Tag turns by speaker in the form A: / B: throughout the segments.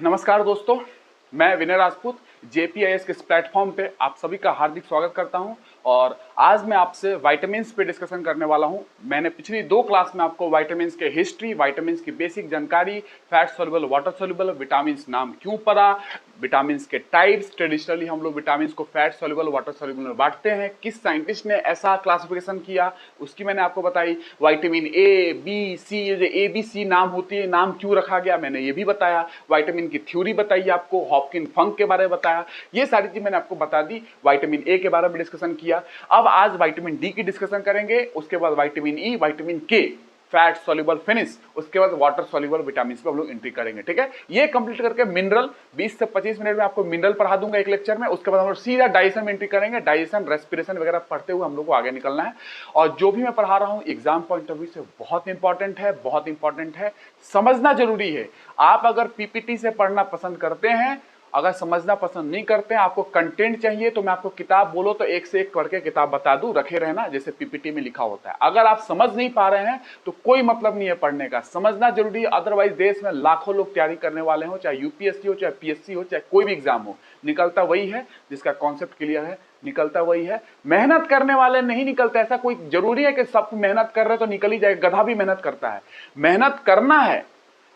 A: नमस्कार दोस्तों, मैं विनय राजपूत जेपीआईएस के इस प्लेटफॉर्म पे आप सभी का हार्दिक स्वागत करता हूं। और आज मैं आपसे विटामिन्स पे डिस्कशन करने वाला हूं। मैंने पिछली 2 क्लास में आपको विटामिन्स के हिस्ट्री, विटामिन्स की बेसिक जानकारी, fat soluble, water soluble, vitamins नाम क्यों पड़ा, विटामिन्स के टाइप्स, ट्रेडिशनली हम लोग विटामिन्स को फैट सॉल्युबल, वाटर सॉल्युबल में बांटते हैं, किस साइंटिस्ट ने ऐसा क्लासिफिकेशन किया उसकी मैंने आपको बताई। विटामिन ए बी सी, ये जो ए बी सी नाम होती है, नाम क्यों रखा गया मैंने ये भी बताया। विटामिन की थ्योरी बताई आपको, हॉपकिन फंक के बारे में बताया, ये सारी चीज मैंने आपको बता दी। विटामिन ए के बारे में डिस्कशन किया। अब आज विटामिन डी की डिस्कशन करेंगे, उसके बाद विटामिन ई, विटामिन के, फैट सॉल्युबल फिनिश, उसके बाद वाटर सॉल्युबल विटामिन पे हम लोग एंट्री करेंगे। ठीक है, ये कंप्लीट करके मिनरल 20 से 25 मिनट में आपको मिनरल पढ़ा दूंगा एक लेक्चर में। उसके बाद हम लोग सीधा डाइजेशन में एंट्री करेंगे। डाइजेशन, रेस्पिरेशन वगैरह पढ़ते हुए हम लोग को आगे निकलना है। और जो भी मैं पढ़ा रहा हूं एग्जाम पॉइंट ऑफ व्यू से बहुत इंपॉर्टेंट है, बहुत इंपॉर्टेंट है, समझना जरूरी है। आप अगर पीपीटी से पढ़ना पसंद करते हैं, अगर समझना पसंद नहीं करते हैं, आपको कंटेंट चाहिए, तो मैं आपको किताब बोलो तो एक से एक पढ़ के किताब बता दूं, रखे रहना जैसे पीपीटी में लिखा होता है। अगर आप समझ नहीं पा रहे हैं तो कोई मतलब नहीं है पढ़ने का, समझना जरूरी है। अदरवाइज देश में लाखों लोग तैयारी करने वाले हो, चाहे यूपीएससी हो, चाहे पीएससी हो, चाहे कोई भी एग्जाम हो, निकलता वही है जिसका कॉन्सेप्ट क्लियर है, निकलता वही है। मेहनत करने वाले नहीं निकलते, ऐसा कोई जरूरी है कि सब मेहनत कर रहे तो निकल ही जाए। गधा भी मेहनत करता है, मेहनत करना है,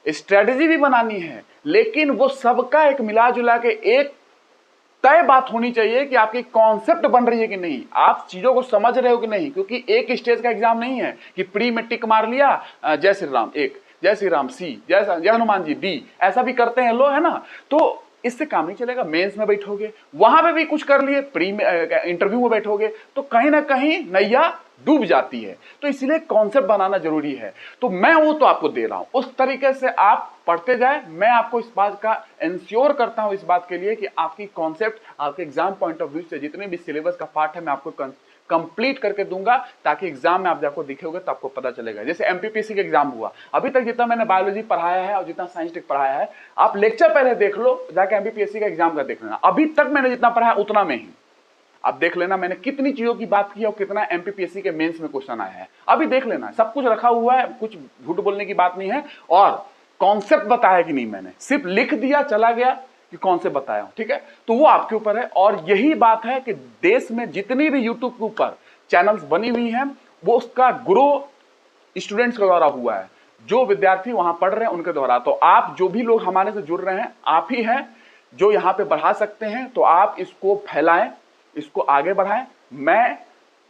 A: स्ट्रेटेजी भी बनानी है, लेकिन वो सबका एक मिला जुला के एक तय बात होनी चाहिए कि आपकी कॉन्सेप्ट बन रही है कि नहीं, आप चीजों को समझ रहे हो कि नहीं। क्योंकि एक स्टेज का एग्जाम नहीं है कि प्री में टिक मार लिया, जय श्री राम एक, जय श्री राम सी, जय हनुमान जी बी, ऐसा भी करते हैं लोग, है ना। तो इससे काम नहीं चलेगा। मेंस में बैठोगे, वहां पे भी कुछ कर लिए, प्री में इंटरव्यू में बैठोगे तो कहीं ना कहीं नैया डूब जाती है। तो इसलिए कॉन्सेप्ट बनाना जरूरी है। तो मैं वो तो आपको दे रहा हूं, उस तरीके से आप पढ़ते जाए। मैं आपको इस बात का इंश्योर करता हूं, इस बात के लिए कि आपकी कॉन्सेप्ट, आपके एग्जाम पॉइंट ऑफ व्यू से जितने भी सिलेबस का पार्ट है मैं आपको कंप्लीट करके दूंगा, ताकि एग्जाम में आप जाकर दिखेगा तो आपको पता चलेगा। जैसे एमपीपीएससी का एग्जाम हुआ, अभी तक जितना मैंने बायोलॉजी पढ़ाया है और जितना साइंस टेक पढ़ाया है, आप लेक्चर पहले देख लो, जाके एमपीपीएससी का एग्जाम का देख लेना। अभी तक मैंने जितना पढ़ाया उतना में ही आप देख लेना मैंने कितनी चीजों की बात की और कितना एमपीपीएससी के मेंस में क्वेश्चन आया है। अभी देख लेना, सब कुछ रखा हुआ है, कुछ झूठ बोलने की बात नहीं है। और कॉन्सेप्ट बताया कि नहीं, मैंने सिर्फ लिख दिया चला गया कि कौन से बताया हूं, ठीक है। तो वो आपके ऊपर है। और यही बात है कि देश में जितनी भी यूट्यूब के ऊपर चैनल्स बनी हुई हैं, वो उसका ग्रो स्टूडेंट्स के द्वारा हुआ है, जो विद्यार्थी वहां पढ़ रहे हैं उनके द्वारा। तो आप जो भी लोग हमारे से जुड़ रहे हैं, आप ही हैं जो यहाँ पे बढ़ा सकते हैं। तो आप इसको फैलाएं, इसको आगे बढ़ाएं। मैं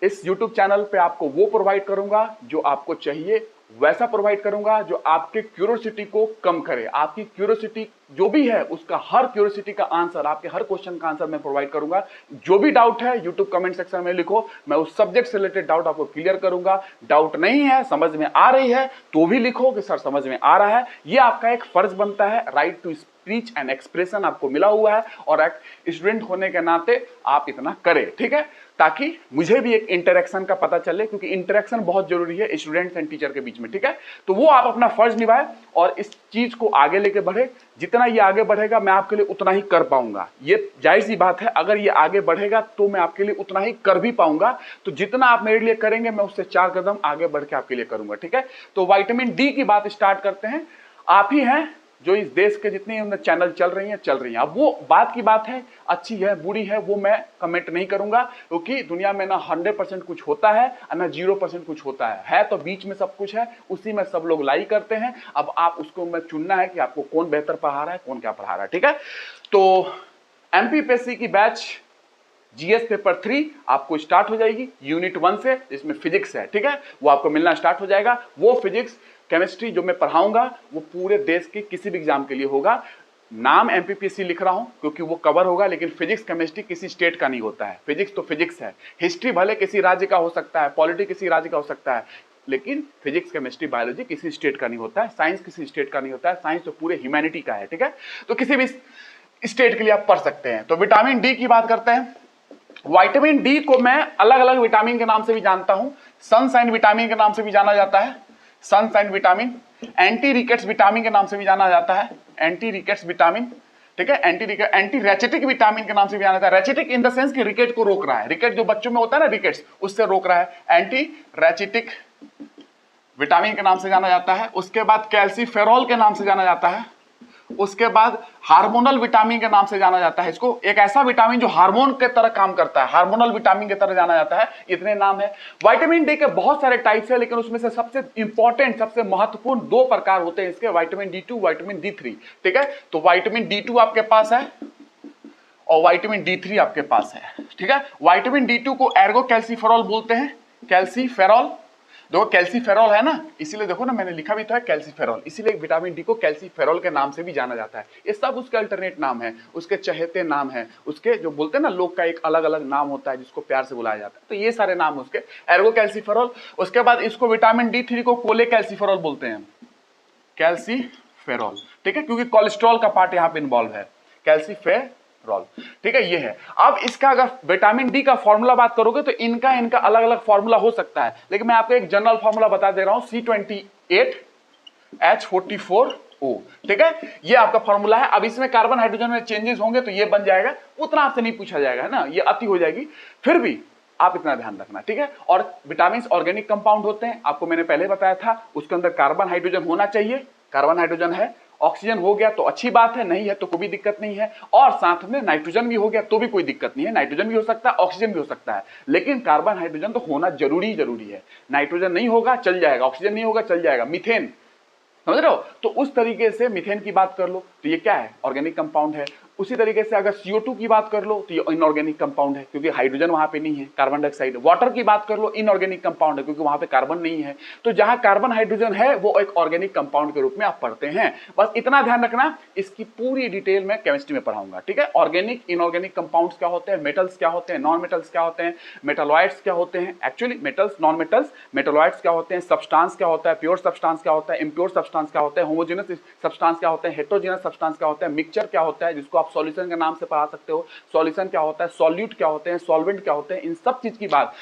A: इस YouTube चैनल पे आपको वो प्रोवाइड करूंगा जो आपको चाहिए, वैसा प्रोवाइड करूंगा जो आपके क्यूरियोसिटी को कम करे। आपकी क्यूरियोसिटी जो भी है, उसका हर क्यूरियोसिटी का आंसर, आपके हर क्वेश्चन का आंसर मैं प्रोवाइड करूंगा। जो भी डाउट है YouTube कमेंट सेक्शन में लिखो, मैं उस सब्जेक्ट से रिलेटेड डाउट आपको क्लियर करूंगा। डाउट नहीं है, समझ में आ रही है तो भी लिखो कि सर समझ में आ रहा है। ये आपका एक फर्ज बनता है, right to speech and expression आपको मिला हुआ है, और एक स्टूडेंट होने के नाते आप इतना करें, ठीक है, ताकि मुझे भी एक इंटरेक्शन का पता चले, क्योंकि इंटरेक्शन बहुत जरूरी है स्टूडेंट्स एंड टीचर के बीच में, ठीक है। तो वो आप अपना फर्ज निभाए और इस चीज को आगे लेके बढ़े। जितना ये आगे बढ़ेगा मैं आपके लिए उतना ही कर पाऊंगा, ये जाहिर सी बात है। अगर ये आगे बढ़ेगा तो मैं आपके लिए उतना ही कर भी पाऊंगा। तो जितना आप मेरे लिए करेंगे मैं उससे 4 कदम आगे बढ़ के आपके लिए करूंगा, ठीक है। तो विटामिन डी की बात स्टार्ट करते हैं। आप ही हैं जो इस देश के जितने चैनल चल रही हैं। अब वो बात की बात है, अच्छी है बुरी है वो मैं कमेंट नहीं करूंगा, क्योंकि दुनिया में ना 100% कुछ होता है ना 0% कुछ होता है तो बीच में सब कुछ है, उसी में सब लोग लाई करते हैं। अब आप उसको मैं चुनना है कि आपको कौन बेहतर पढ़ा रहा है, कौन क्या पढ़ा रहा है, ठीक है। तो एमपीपीएससी की बैच जीएस पेपर 3 आपको स्टार्ट हो जाएगी यूनिट 1 से, जिसमें फिजिक्स है, ठीक है, वो आपको मिलना स्टार्ट हो जाएगा। वो फिजिक्स केमिस्ट्री जो मैं पढ़ाऊंगा वो पूरे देश के किसी भी एग्जाम के लिए होगा। नाम एमपीपीएससी लिख रहा हूं क्योंकि वो कवर होगा, लेकिन फिजिक्स केमिस्ट्री किसी स्टेट का नहीं होता है। फिजिक्स तो फिजिक्स है, हिस्ट्री भले किसी राज्य का हो सकता है, पॉलिटी किसी राज्य का हो सकता है, लेकिन फिजिक्स केमिस्ट्री बायोलॉजी किसी स्टेट का नहीं होता है। साइंस किसी स्टेट का नहीं होता है, साइंस तो पूरे ह्यूमैनिटी का है, ठीक है। तो किसी भी स्टेट के लिए आप पढ़ सकते हैं। तो विटामिन डी की बात करते हैं। विटामिन डी को मैं अलग अलग विटामिन के नाम से भी जानता हूं। सनशाइन विटामिन के नाम से भी जाना जाता है, sunshine vitamin. Anti rickets vitamin के नाम से भी जाना जाता है, एंटी रिकेट्स विटामिन, ठीक है। एंटी रेचेटिक विटामिन के नाम से भी जाना जाता है। रेचेटिक इन द सेंस कि रिकेट को रोक रहा है, रिकेट जो बच्चों में होता है ना, रिकेट्स, उससे रोक रहा है। एंटी रेचेटिक विटामिन के नाम से जाना जाता है। उसके बाद कैल्सीफेरॉल के नाम से जाना जाता है। उसके बाद हार्मोनल विटामिन के नाम से जाना जाता है इसको, एक ऐसा विटामिन जो हार्मोन के तरह काम करता है, हार्मोनल विटामिन की तरह जाना जाता है। इतने नाम है। विटामिन डी के बहुत सारे टाइप्स है, लेकिन उसमें से सबसे इंपॉर्टेंट, सबसे महत्वपूर्ण दो प्रकार होते हैं इसके, विटामिन D2, विटामिन D3। ठीक है, तो विटामिन D2 आपके पास है और विटामिन D3 आपके पास है। ठीक है, विटामिन D2 को एर्गो कैल्सीफेरॉल बोलते हैं, कैल्सीफेरॉल। देखो कैल्सीफेरॉल है ना, इसीलिए देखो ना मैंने लिखा भी था कैल्सीफेरॉल, इसीलिए विटामिन डी को कैल्सीफेरॉल के नाम से भी जाना जाता है। ये सब उसके अल्टरनेट नाम है, उसके चहेते नाम है, उसके जो बोलते हैं ना लोग का एक अलग अलग नाम होता है जिसको प्यार से बुलाया जाता है, तो ये सारे नाम उसके, एर्गो कैल्सीफेरॉल। उसके बाद इसको विटामिन D3 को कोले कैल्सीफेरॉल बोलते हैं, कैल्सीफेरॉल। ठीक है, क्योंकि कोलेस्ट्रॉल का पार्ट यहाँ पे इन्वॉल्व है, कैल्सीफेरॉल। ठीक है, ये है। अब इसका अगर विटामिन डी का फॉर्मूला बात करोगे तो इनका अलग अलग फॉर्मूला हो सकता है, लेकिन मैं आपको एक जनरल फॉर्मूला बता दे रहा हूं, C28H44O। ठीक है, ये आपका फॉर्मूला है। अब इसमें कार्बन हाइड्रोजन में चेंजेस होंगे तो ये बन जाएगा, उतना आपसे नहीं पूछा जाएगा, है ना, ये अति हो जाएगी, फिर भी आप इतना ध्यान रखना। ठीक है, और विटामिन ऑर्गेनिक कंपाउंड होते हैं, आपको मैंने पहले बताया था, उसके अंदर कार्बन हाइड्रोजन होना चाहिए, कार्बन हाइड्रोजन है, ऑक्सीजन हो गया तो अच्छी बात है, नहीं है तो कोई भी दिक्कत नहीं है, और साथ में नाइट्रोजन भी हो गया तो भी कोई दिक्कत नहीं है, नाइट्रोजन भी हो सकता है, ऑक्सीजन भी हो सकता है, लेकिन कार्बन हाइड्रोजन तो होना जरूरी है। नाइट्रोजन नहीं होगा चल जाएगा, ऑक्सीजन नहीं होगा चल जाएगा, मीथेन, समझ रहे हो, तो उस तरीके से मीथेन की बात कर लो तो ये क्या है, ऑर्गेनिक कंपाउंड है। उसी तरीके से अगर CO2 की बात कर लो तो ये इनऑर्गेनिक कंपाउंड है, क्योंकि हाइड्रोजन वहां पे नहीं है, कार्बन डाइऑक्साइड। वाटर की बात कर लो, इनऑर्गेनिक कंपाउंड है, क्योंकि वहां पे कार्बन नहीं है। तो जहां कार्बन हाइड्रोजन है वो एक ऑर्गेनिक कंपाउंड के रूप में आप पढ़ते हैं। बस इतना ध्यान रखना, इसकी पूरी डिटेल में केमिस्ट्री में पढ़ाऊंगा। ठीक है, ऑर्गेनिक इनऑर्गेनिक कंपाउंड्स क्या होते हैं, मेटल्स क्या होते हैं, नॉन मेटल्स क्या होते हैं, मेटालॉइड्स क्या होते हैं, actually metals, non metals, metalloids क्या होते हैं, सब्सटेंस क्या होता है, प्योर सब्सटेंस क्या होता है, इम्प्योर सब्सटेंस क्या होता है, होमोजेनस सब्सटेंस क्या होता है, हेटेरोजेनस सब्सटेंस क्या होता है, मिक्सचर क्या होता है, जिसको आप सॉल्यूशन के नाम से पढ़ा सकते हो, सॉल्यूशन क्या होता है, सॉल्यूट क्या होते हैं, सॉल्वेंट क्या होते हैं, इन सब चीज की बात,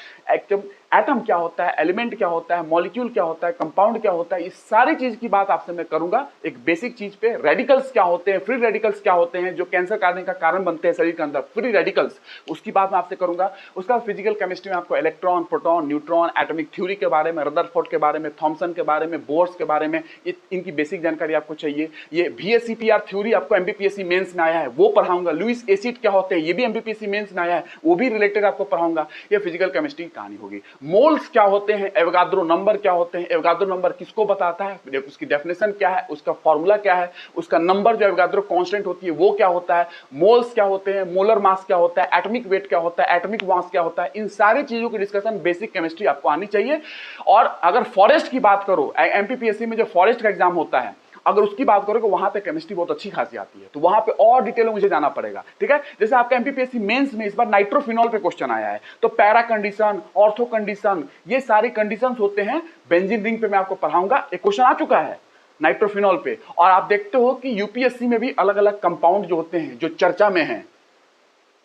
A: एटम क्या होता है, एलिमेंट क्या होता है, मॉलिक्यूल क्या होता है, कंपाउंड क्या होता है, इस सारी चीज की बात आपसे मैं करूंगा एक बेसिक चीज पे। रेडिकल्स क्या होते हैं, फ्री रेडिकल्स क्या होते हैं, जो कैंसर करने का कारण बनते हैं शरीर के अंदर, फ्री रेडिकल्स, उसकी बात मैं आपसे करूंगा। उसका फिजिकल केमिस्ट्री में आपको electron, proton, neutron, atomic theory के बारे में, रदरफोर्ड के बारे में, थॉमसन के बारे में, बोर्स के बारे में, इनकी बेसिक जानकारी आपको चाहिए। ये VSEPR थ्योरी आपको MPPSC मेंस में आया है, वो पढ़ाऊंगा। लुईस एसिड क्या होते हैं, ये भी MPPSC मेंस में आया है, वो भी रिलेटेड आपको पढ़ाऊंगा। ये फिजिकल केमिस्ट्री की कहानी होगी। मोल्स क्या होते हैं, एवोगाड्रो नंबर क्या होते हैं, एवोगाड्रो नंबर किसको बताता है, उसकी डेफिनेशन क्या है, उसका फॉर्मूला क्या है, उसका नंबर जो एवोगाड्रो कांस्टेंट होती है वो क्या होता है, मोल्स क्या होते हैं, मोलर मास क्या होता है, एटॉमिक वेट क्या होता है, एटॉमिक मास क्या होता है, इन सारी चीजों की डिस्कशन बेसिक केमिस्ट्री आपको आनी चाहिए। और अगर फॉरेस्ट की बात करो, MPPSC में जो फॉरेस्ट का एग्जाम होता है, अगर उसकी बात करो कि वहां पे केमिस्ट्री बहुत अच्छी खासी आती है, तो वहां पे और डिटेल में मुझे जाना पड़ेगा। ठीक है, जैसे आपका MPPSC मेंस में इस बार नाइट्रोफिनॉल पे क्वेश्चन आया है, तो पैरा कंडीशन, ऑर्थो कंडीशन, ये सारी कंडीशंस होते हैं। बेंजीन रिंग पे मैं आपको पढ़ाऊंगा, एक क्वेश्चन आ चुका है नाइट्रोफिनॉल पे। और आप देखते हो कि UPSC में भी अलग अलग कंपाउंड जो होते हैं, जो चर्चा में है,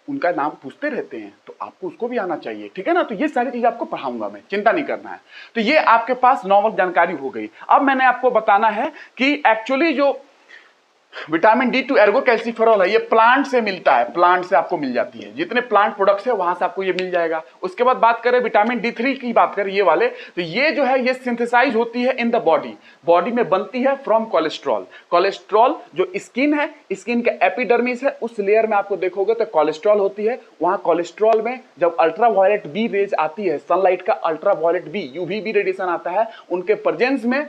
A: उनका नाम पूछते रहते हैं, तो आपको उसको भी आना चाहिए। ठीक है ना, तो ये सारी चीज आपको पढ़ाऊंगा मैं, चिंता नहीं करना है। तो ये आपके पास नॉर्मल जानकारी हो गई। अब मैंने आपको बताना है कि एक्चुअली जो विटामिन D2 एर्गो कैल्सीफेरॉल है, ये प्लांट से मिलता है, प्लांट से आपको मिल जाती है, जितने प्लांट प्रोडक्ट्स है वहां से आपको ये मिल जाएगा। उसके बाद बात करें विटामिन D3 की, बात करें ये वाले, तो ये जो है ये सिंथेसाइज होती है इन द बॉडी, बॉडी में बनती है फ्रॉम कोलेस्ट्रॉल। कोलेस्ट्रॉल जो स्किन है, स्किन का एपिडर्मिस है, उस लेयर में आपको देखोगे तो कोलेस्ट्रॉल होती है। वहां कोलेस्ट्रॉल में जब अल्ट्रावायलेट बी रेज आती है, सनलाइट का अल्ट्रावायलेट बी, UVB रेडिएशन आता है, उनके प्रेजेंस में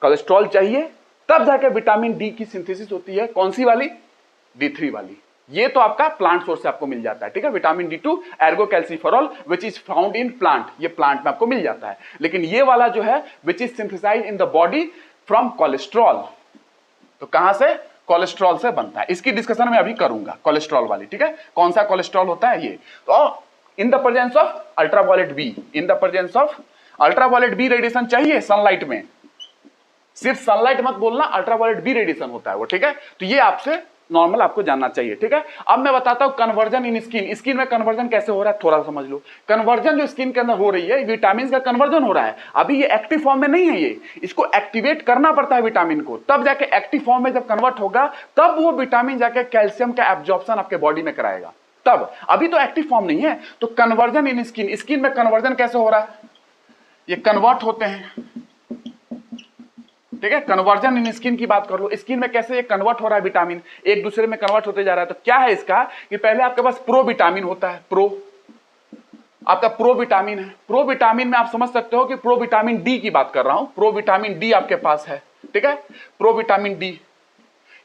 A: कोलेस्ट्रॉल चाहिए, तब जाकर विटामिन डी की सिंथेसिस होती है। कौन सी वाली, D3 वाली। ये तो आपका प्लांट सोर्स से आपको मिल जाता है। ठीक है, vitamin D2 Ergo calciferol which is found in plant, ये प्लांट में आपको मिल जाता है। लेकिन ये वाला जो है which is synthesised in the body from cholesterol, तो कहां से, कोलेस्ट्रॉल से बनता है। इसकी डिस्कशन मैं अभी करूंगा, कोलेस्ट्रॉल वाली। ठीक है, कौन सा कोलेस्ट्रॉल होता है ये, तो in the presence of ultraviolet B, in the presence of ultraviolet B radiation चाहिए सनलाइट में, सिर्फ सनलाइट मत बोलना, अल्ट्रावायलेट बी रेडिएशन होता है वो। ठीक है, तो ये आपसे नॉर्मल आपको जानना चाहिए। ठीक है, अब मैं बताता हूं कन्वर्जन इन स्किन, स्किन में कन्वर्जन कैसे हो रहा है थोड़ा समझ लो। कन्वर्जन जो स्किन के अंदर हो रही है, विटामिन का कन्वर्जन हो रहा है। अभी ये एक्टिव फॉर्म में नहीं है, ये इसको एक्टिवेट करना पड़ता है विटामिन को, तब जाके एक्टिव फॉर्म में जब कन्वर्ट होगा, तब वो विटामिन जाके कैल्शियम का एब्जॉर्प्शन आपके बॉडी में कराएगा, तब। अभी तो एक्टिव फॉर्म नहीं है। तो कन्वर्जन इन स्किन, स्किन में कन्वर्जन कैसे हो रहा है, ये कन्वर्ट होते हैं, ठीक है, कन्वर्जन इन स्किन की बात कर लो, स्किन में कैसे ये कन्वर्ट हो रहा है, विटामिन एक दूसरे में कन्वर्ट होते जा रहा है। तो क्या है इसका कि पहले आपके पास प्रो विटामिन होता है, आपका प्रो विटामिन है। प्रो विटामिन में आप समझ सकते हो कि प्रो विटामिन डी की बात कर रहा हूं, प्रो विटामिन डी आपके पास है, ठीक है, प्रो विटामिन डी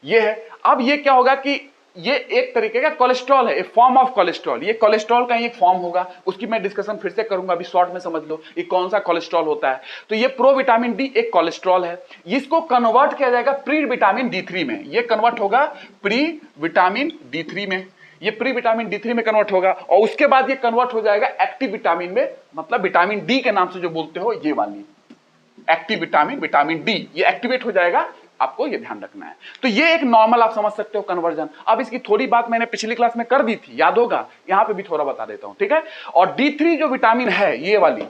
A: ये है। अब ये क्या होगा कि ये एक तरीके का कोलेस्ट्रॉल है, एक फॉर्म ऑफ कोलेस्ट्रॉल, ये कोलेस्ट्रॉल का एक फॉर्म होगा, उसकी मैं डिस्कशन फिर से करूंगा, अभी शॉर्ट में समझ लो ये कौन सा कोलेस्ट्रॉल होता है। तो ये प्रो विटामिन डी एक कोलेस्ट्रॉल है, इसको कन्वर्ट किया जाएगा प्री विटामिन डी3 में, ये कन्वर्ट होगा प्री विटामिन डी3 में, ये प्री विटामिन डी3 में कन्वर्ट होगा, और उसके बाद ये कन्वर्ट हो जाएगा एक्टिव विटामिन में, मतलब विटामिन डी के नाम से जो बोलते हो ये वाली एक्टिव विटामिन, विटामिन डी, ये एक्टिवेट हो जाएगा, आपको ये ध्यान रखना है। तो ये एक नॉर्मल आप समझ सकते हो कन्वर्जन। अब इसकी थोड़ी बात मैंने पिछली क्लास में कर दी थी, याद होगा, यहां पे भी थोड़ा बता देता हूं, ठीक है। और डी3 जो विटामिन है, ये वाली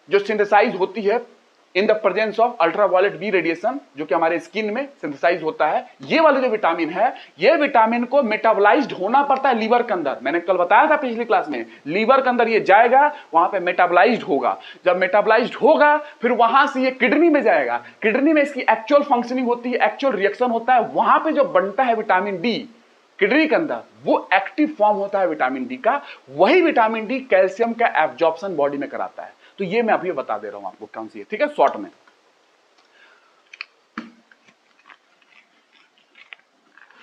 A: जो सिंथेसाइज होती है in the presence of ultraviolet B radiation, जो कि हमारे स्किन में सिंथेसाइज होता है, ये वाले जो विटामिन है, ये विटामिन को मेटाबोलाइज्ड होना पड़ता है लीवर के अंदर। मैंने कल बताया था पिछली क्लास में, लीवर के अंदर ये जाएगा, वहां पे मेटाबोलाइज्ड होगा, जब मेटाबोलाइज्ड होगा फिर वहां से ये किडनी में जाएगा, किडनी में इसकी एक्चुअल फंक्शनिंग होती है, एक्चुअल रिएक्शन होता है, वहां पे जो बनता है विटामिन डी किडनी के अंदर, वो एक्टिव फॉर्म होता है विटामिन डी का। वही विटामिन डी कैल्शियम का एब्जॉर्प्शन बॉडी में कराता है। तो ये मैं अभी बता दे रहा हूं आपको कौन सी है, ठीक है, शॉर्ट में।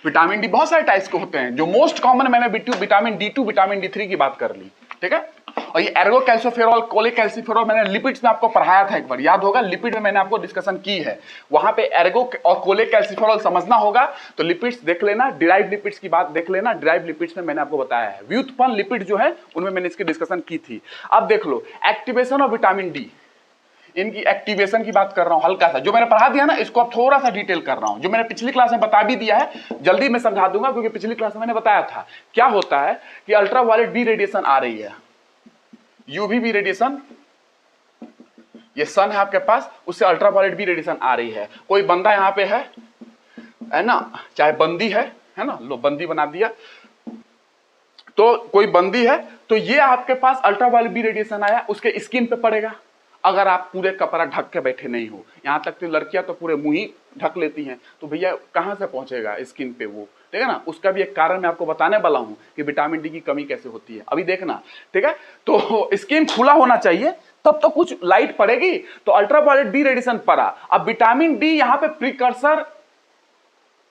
A: विटामिन डी बहुत सारे टाइप्स के होते हैं, जो मोस्ट कॉमन मैंने विटामिन डी2 विटामिन डी3 की बात कर ली, ठीक है। और ये एर्गो कैल्सिफेरॉल, कोलेकैल्सिफेरॉल मैंने लिपिड्स में आपको पढ़ाया था एक बार, याद होगा, लिपिड में मैंने आपको डिस्कशन की है, वहां पे एर्गो और कोलेकैल्सिफेरॉल समझना होगा तो लिपिड्स देख लेना, डिराइव लिपिड्स की बात देख लेना, डिराइव लिपिड्स में मैंने आपको बताया है, व्युत्पन्न लिपिड जो है उनमें मैंने इसकी डिस्कशन की थी। अब देख लो एक्टिवेशन ऑफ विटामिन डी, इनकी एक्टिवेशन की बात कर रहा हूं हल्का सा, जो मैंने पढ़ा दिया ना इसको अब थोड़ा सा डिटेल कर रहा हूं, जो मैंने पिछली क्लास में बता भी दिया है, जल्दी मैं समझा दूंगा क्योंकि पिछली क्लास में मैंने बताया था। क्या होता है कि अल्ट्रावायलेट बी रेडिएशन आ रही है, यूवीबी रेडिएशन, ये सन है आपके पास, उससे अल्ट्रावायलेट बी रेडिएशन आ रही है। कोई बंदा यहां पे है ना, चाहे बंदी है ना, लो बंदी बना दिया, तो कोई बंदी है, तो ये आपके पास अल्ट्रावायलेट बी रेडिएशन आया, उसके स्किन पे पड़ेगा। अगर आप पूरे कपड़ा ढक के बैठे नहीं हो, यहां तक तो लड़कियां तो पूरे मुंह ही ढक लेती हैं, तो भैया कहां से पहुंचेगा स्किन पे वो, ठीक है ना। उसका भी एक कारण मैं आपको बताने वाला हूं कि विटामिन डी की कमी कैसे होती है, अभी देखना, ठीक है। तो स्किन खुला होना चाहिए, तब तो कुछ लाइट पड़ेगी, तो अल्ट्रावायलेट बी रेडिएशन पड़ा। अब विटामिन डी यहां पे प्रीकर्सर,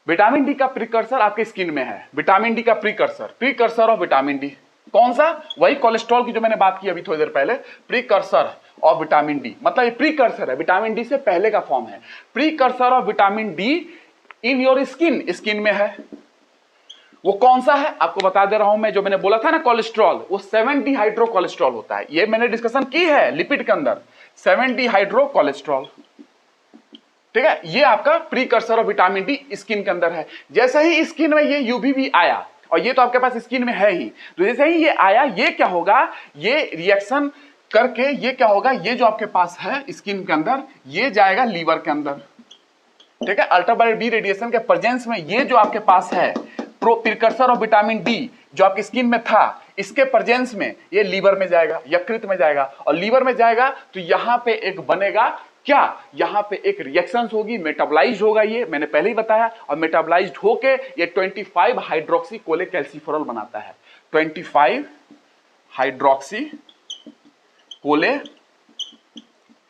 A: विटामिन डी का प्रीकर्सर आपके स्किन में है, विटामिन डी का प्रीकर्सर ऑफ विटामिन डी कौन सा, वही कोलेस्ट्रॉल की जो मैंने बात की अभी थोड़ी देर पहले, प्रीकर्सर ऑफ विटामिन डी, मतलब ये प्रीकर्सर है, विटामिन डी से पहले का फॉर्म है। Precursor of vitamin D in your skin, skin में है, वो कौन सा है आपको बता दे रहा हूं मैं, जो मैंने बोला था ना कोलेस्ट्रॉल, वो 7 डिहाइड्रो कोलेस्ट्रॉल होता है, ये मैंने डिस्कशन की है लिपिड के अंदर, 7 डिहाइड्रो कोलेस्ट्रॉल, ठीक है। ये आपका precursor of vitamin D skin के अंदर है। जैसे ही स्किन में ये यूवीबी आया, और ये तो आपके पास स्किन में है ही, तो जैसे ही ये आया, ये क्या होगा, ये रिएक्शन करके ये क्या होगा, ये जो आपके पास है स्किन के अंदर, ये जाएगा लीवर के अंदर, ठीक है। अल्ट्रावायलेट बी रेडिएशन के प्रेजेंस में ये जो आपके पास है प्रीकर्सर ऑफ विटामिन डी जो आपकी स्किन में था, इसके प्रेजेंस में ये लीवर में जाएगा, यकृत में जाएगा, और लीवर में जाएगा तो यहां पे एक बनेगा क्या, यहां पे एक रिएक्शन होगी, मेटाबोलाइज्ड होगा, ये मैंने पहले ही बताया, और मेटाबोलाइज्ड होके ये 25 हाइड्रोक्सी कोलेकैल्सिफेरॉल बनाता है, 25 हाइड्रोक्सी कोले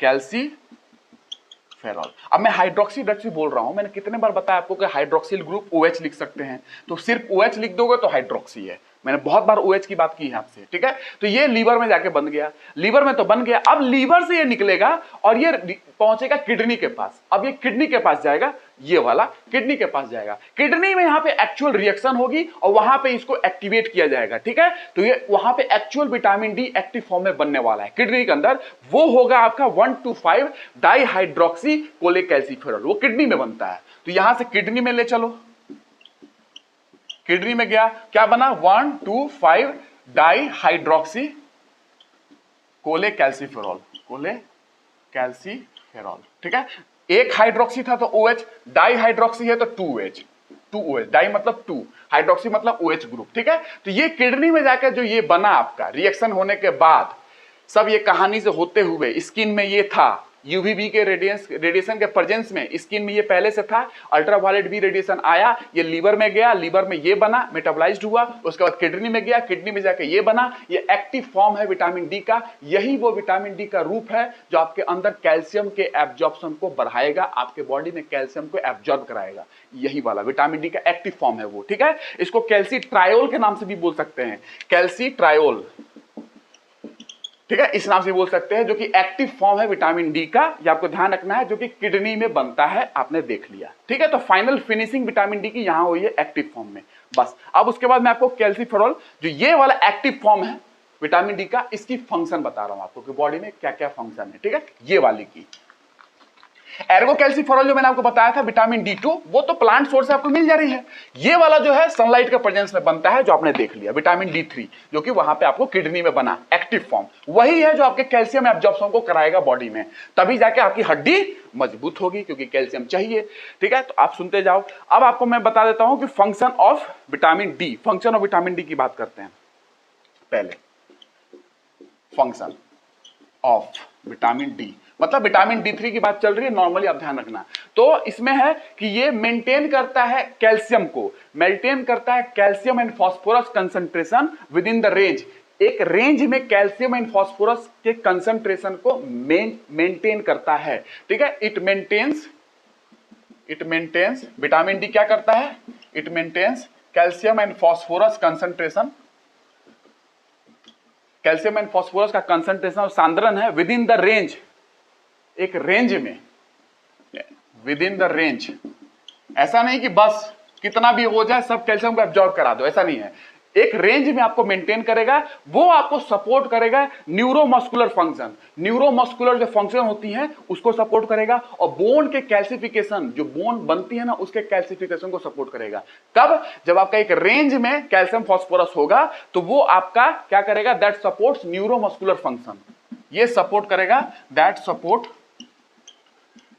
A: कैल्सिफेरॉल। अब मैं हाइड्रोक्सी ड्रग्स बोल रहा हूं, मैंने कितने बार बताया आपको कि हाइड्रोक्सिल ग्रुप OH लिख सकते हैं, तो सिर्फ OH लिख दोगे तो हाइड्रोक्सी है, मैंने बहुत बार OH की बात की है आपसे, ठीक है। तो ये लीवर में जाके बन गया, लीवर में तो बन गया, अब लीवर से ये निकलेगा और ये पहुंचेगा किडनी के पास। अब ये किडनी के पास जाएगा, ये वाला किडनी के पास जाएगा, किडनी में यहाँ पे एक्चुअल रिएक्शन होगी और वहां पे इसको एक्टिवेट किया जाएगा, ठीक है। तो ये वहां पे actual vitamin D active form में बनने वाला है किडनी के अंदर, वो होगा आपका 1,2,5 डाइहाइड्रोक्सी कोलेकैल्सिफेरॉल, वो किडनी में बनता है। तो यहां से किडनी में ले चलो, किडनी में गया, क्या बना, 1,2,5 डाइहाइड्रोक्सी कोलेकैल्सिफेरॉल, कोलेकैल्सिफेरॉल, ठीक है। एक हाइड्रोक्सी था तो OH, डाइहाइड्रोक्सी है तो 2H, 2OH, डाई मतलब 2, हाइड्रोक्सी मतलब OH ग्रुप, ठीक है। तो ये किडनी में जाकर जो ये बना आपका रिएक्शन होने के बाद, सब ये कहानी से होते हुए स्किन में ये था, यूवीबी के रेडिएशन के प्रेजेंस में स्किन में ये पहले से था, अल्ट्रावायलेट बी रेडिएशन आया, ये लीवर में गया, लीवर में ये बना, मेटाबोलाइज्ड हुआ, उसके बाद किडनी में गया, किडनी में जाके ये बना। ये एक्टिव फॉर्म है विटामिन डी का। यही वो विटामिन डी का रूप है जो आपके अंदर कैल्शियम के एब्जॉर्प्शन को बढ़ाएगा, आपके बॉडी में कैल्शियम को एब्जॉर्ब कराएगा। यही वाला विटामिन डी का एक्टिव फॉर्म है वो, ठीक है। इसको कैल्सीट्रायोल के नाम से भी बोल सकते हैं, कैल्सीट्रायोल, ठीक है, इस नाम से बोल सकते हैं, जो कि एक्टिव फॉर्म है विटामिन डी का। ये आपको ध्यान रखना है, जो कि किडनी में बनता है, आपने देख लिया, ठीक है। तो फाइनल फिनिशिंग विटामिन डी की यहां हुई है एक्टिव फॉर्म में, बस। अब उसके बाद मैं आपको कैल्सीफेरॉल, जो ये वाला एक्टिव फॉर्म है विटामिन डी का, इसकी फंक्शन बता रहा हूं आपको कि बॉडी में क्या क्या फंक्शन है, ठीक है। ये वाली की एर्गोकैल्सीफेरॉल जो मैंने आपको बताया था विटामिन डी2, वो तो प्लांट सोर्स से आपको मिल जा रही है। ये वाला जो है सनलाइट के प्रेजेंस में बनता है, जो आपने देख लिया, विटामिन डी3, जो कि वहां पे आपको किडनी में बना एक्टिव फॉर्म, वही है जो आपके कैल्शियम एब्जॉर्प्शन को कराएगा बॉडी में, तभी जाके आपकी हड्डी मजबूत होगी, क्योंकि कैल्शियम चाहिए, ठीक है। तो आप सुनते जाओ। अब आपको मैं बता देता हूं कि function of vitamin D, function of vitamin D की बात करते हैं पहले। फंक्शन ऑफ विटामिन डी मतलब विटामिन डी3 की बात चल रही है, नॉर्मली आप ध्यान रखना। तो इसमें है कि ये मेंटेन करता है कैल्शियम को, मेंटेन करता है calcium and phosphorus concentration with in the range. एक रेंज में कैल्शियम एंड फास्फोरस के कंसंट्रेशन को मेंटेन करता है, ठीक है। इट मेंटेन्स विटामिन डी क्या करता है, it maintains calcium and phosphorus concentration, calcium and phosphorus का कंसंट्रेशन और सांद्रण है विद इन द रेंज, एक रेंज में, विद इन द रेंज। ऐसा नहीं कि बस कितना भी हो जाए सब कैल्शियम को एब्जॉर्ब करा दो, ऐसा नहीं है। एक रेंज में आपको मेंटेन करेगा, वो आपको सपोर्ट करेगा न्यूरोमस्कुलर फंक्शन, न्यूरोमस्कुलर जो फंक्शन होती है उसको सपोर्ट करेगा, और बोन के कैल्सिफिकेशन, जो बोन बनती है ना उसके कैल्सिफिकेशन को सपोर्ट करेगा। कब? जब आपका एक रेंज में कैल्शियम फास्फोरस होगा, तो वो आपका क्या करेगा, दैट सपोर्ट्स न्यूरोमस्कुलर फंक्शन, ये सपोर्ट करेगा, that support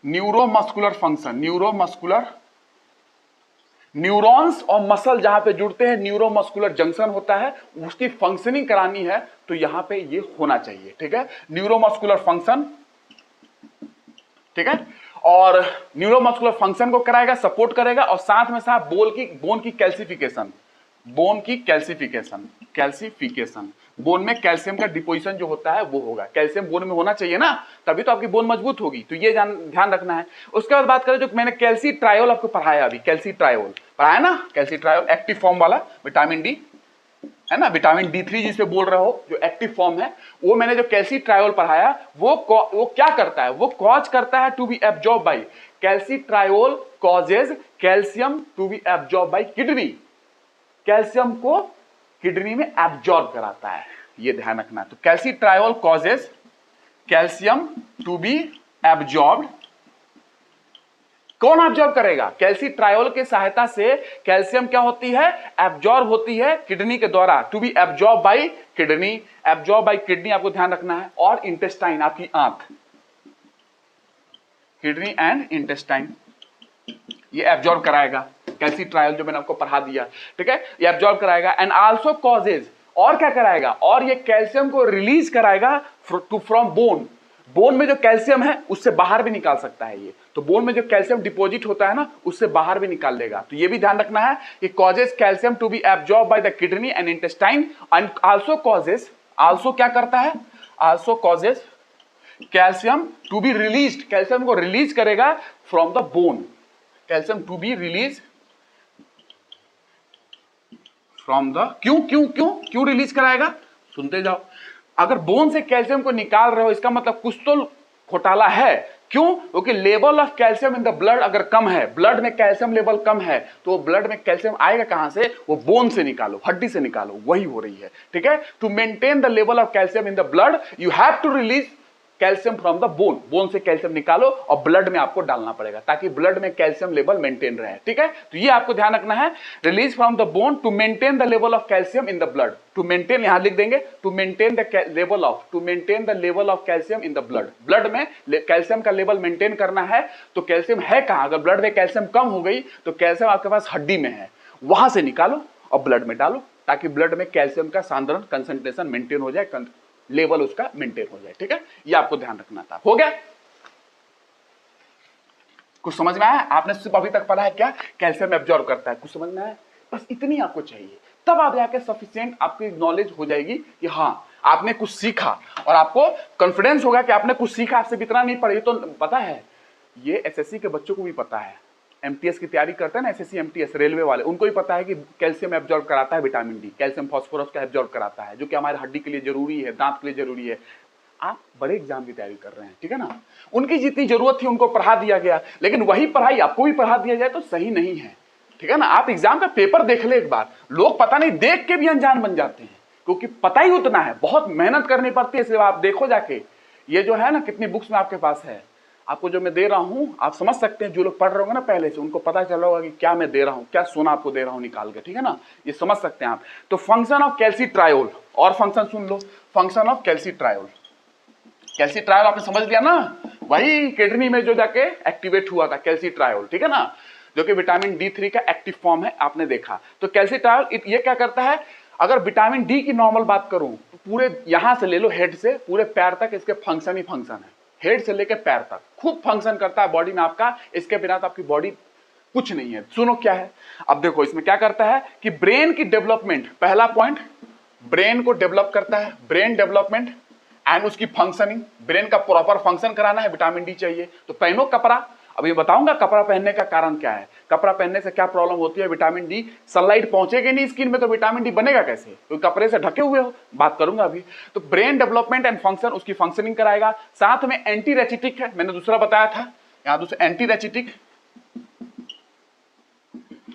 A: neuromuscular function, neuromuscular, neurons और मसल जहां पे जुड़ते हैं, न्यूरोमस्कुलर जंक्शन होता है, उसकी फंक्शनिंग करानी है तो यहां पे ये होना चाहिए, ठीक है। न्यूरोमस्कुलर फंक्शन, ठीक है, और न्यूरोमस्कुलर फंक्शन को कराएगा, सपोर्ट करेगा, और साथ में साथ बोन की कैल्सिफिकेशन, बोन की कैल्सिफिकेशन, बोन में कैल्शियम का डिपोजिशन जो होता है वो होगा। कैल्शियम बोन में होना चाहिए ना, तभी तो आपकी बोन मजबूत होगी, तो ये ध्यान रखना है। उसके बाद बात करें जो मैंने कैल्सीट्रायोल आपको पढ़ाया, अभी कैल्सीट्रायोल पढ़ाया ना, कैल्सीट्रायोल एक्टिव फॉर्म वाला विटामिन डी है ना, विटामिन डी3 जिसपे बोल रहे हो, जो एक्टिव फॉर्म है, वो मैंने जो कैल्सीट्रायोल पढ़ाया, वो क्या करता है, वो कॉज करता है to be absorb by, calcitriol causes calcium to be absorb by kidney, calcium को किडनी में एब्जॉर्ब कराता है, ये ध्यान रखना है। तो calcitriol causes calcium to be absorb, कौन एब्जॉर्ब करेगा? कैल्सीट्रायोल के सहायता से कैल्शियम क्या होती है, एब्जॉर्ब होती है किडनी के द्वारा, to be absorb by kidney, absorb by kidney आपको ध्यान रखना है, और इंटेस्टाइन आपकी आंत, किडनी एंड इंटेस्टाइन, ये एब्जॉर्ब कराएगा कैल्सीट्रायोल जो मैंने आपको पढ़ा दिया, ठीक है, ये एब्जॉर्ब कराएगा। एंड आल्सो कॉजेज, और क्या कराएगा, और ये कैल्शियम को रिलीज कराएगा टू फ्रॉम बोन, बोन में जो कैल्शियम है उससे बाहर भी निकाल सकता है ये, तो बोन में जो कैल्शियम डिपॉजिट होता है ना उससे बाहर भी निकाल लेगा। तो ये भी ध्यान रखना है कि causes calcium to be absorb by the kidney and intestine, and also causes, also क्या करता है, also causes calcium to be released, calcium को रिलीज करेगा from the bone, calcium to be release from the, क्यों release कराएगा, सुनते जाओ। अगर बोन से कैल्शियम को निकाल रहे हो, इसका मतलब कुछ तो घोटाला है। क्यों? क्योंकि level of calcium in the blood अगर कम है, ब्लड में कैल्शियम लेवल कम है, तो ब्लड में कैल्शियम आएगा कहां से, वो बोन से निकालो, हड्डी से निकालो, वही हो रही है, ठीक है। To maintain the level of calcium in the blood you have to release calcium from the bone, bone से कैल्शियम निकालो और ब्लड में आपको डालना पड़ेगा ताकि ब्लड में कैल्शियम लेवल मेंटेन रहे, ठीक है। तो ये आपको ध्यान रखना है, release from the bone to maintain the level of calcium in the blood, to maintain, यहां लिख देंगे to maintain the level of, to maintain the level of calcium in the blood, blood में कैल्शियम का level maintain करना है। तो calcium है कहां, अगर ब्लड में कैल्शियम कम हो गई तो कैल्शियम आपके पास हड्डी में है, वहां से निकालो और ब्लड में डालो ताकि ब्लड में कैल्शियम का सांद्रण कंसंट्रेशन मेंटेन हो जाए, लेवल उसका मेंटेन हो जाए, ठीक है। ये आपको ध्यान रखना था, हो गया। कुछ समझ में आया? आपने सिर्फ अभी तक पढ़ा है क्या, कैल्शियम एब्जॉर्ब करता है, कुछ समझ में आया? बस इतनी आपको चाहिए, तब आप जाके सफिशिएंट आपकी नॉलेज हो जाएगी कि हाँ आपने कुछ सीखा, और आपको कॉन्फिडेंस होगा कि आपने कुछ सीखा, आपसे इतना नहीं पढ़ा। ये तो पता है, ये एसएससी के बच्चों को भी पता है, एमटीएस की तैयारी करते हैं ना, एसएससी एमटीएस रेलवे वाले, उनको भी पता है कि कैल्शियम एब्जॉर्ब कराता है विटामिन डी, कैल्शियम फास्फोरस का एब्जॉर्ब कराता है, जो कि हमारे हड्डी के लिए जरूरी है, दांत के लिए जरूरी है। आप बड़े एग्जाम की तैयारी कर रहे हैं, ठीक है ना, उनकी जितनी जरूरत थी उनको पढ़ा दिया गया, लेकिन वही पढ़ाई आपको भी पढ़ा दिया जाए तो सही नहीं है, ठीक है ना। आप एग्जाम का पेपर देख ले एक बार, लोग पता नहीं देख के भी अनजान बन जाते हैं, क्योंकि पता ही उतना है, बहुत मेहनत करनी पड़ती है। इसलिए आप देखो जाके, ये जो है ना कितनी बुक्स में आपके पास है, आपको जो मैं दे रहा हूं आप समझ सकते हैं, जो लोग पढ़ रहे होंगे ना पहले से, उनको पता चला होगा कि क्या मैं दे रहा हूं, क्या सोना आपको दे रहा हूं निकाल के, ठीक है ना, ये समझ सकते हैं आप। तो फंक्शन ऑफ कैल्सिट्रायोल, और फंक्शन सुन लो, फंक्शन ऑफ कैल्सिट्रायोल। कैल्सिट्रायोल आपने समझ लिया ना, वही किडनी में जो जाके एक्टिवेट हुआ था कैल्सिट्रायोल, ठीक है ना, जो कि विटामिन D3 का एक्टिव फॉर्म है, आपने देखा। तो कैल्सिट्रायोल ये क्या करता है, अगर विटामिन डी की नॉर्मल बात करूं तो पूरे यहां से ले लो, हेड से पूरे पैर तक इसके फंक्शन ही फंक्शन है, हेड से लेकर पैर तक खूब फंक्शन करता है बॉडी में आपका, इसके बिना तो आपकी बॉडी कुछ नहीं है। सुनो क्या है, अब देखो इसमें क्या करता है कि ब्रेन की डेवलपमेंट, पहला पॉइंट ब्रेन को डेवलप करता है, ब्रेन डेवलपमेंट एंड उसकी फंक्शनिंग, ब्रेन का प्रॉपर फंक्शन कराना है, विटामिन डी चाहिए। तो पहनो कपड़ा, अभी बताऊंगा कपड़ा पहनने का कारण क्या है, कपड़ा पहनने से क्या प्रॉब्लम होती है, विटामिन डी सनलाइट पहुंचेगी नहीं स्किन में तो विटामिन डी बनेगा कैसे, क्योंकि कपड़े से ढके हुए हो, बात करूंगा अभी। तो ब्रेन डेवलपमेंट एंड फंक्शन, उसकी फंक्शनिंग कराएगा, साथ में एंटी रेचिटिक है, मैंने दूसरा बताया था, यहां दूसरा एंटी रेचिटिक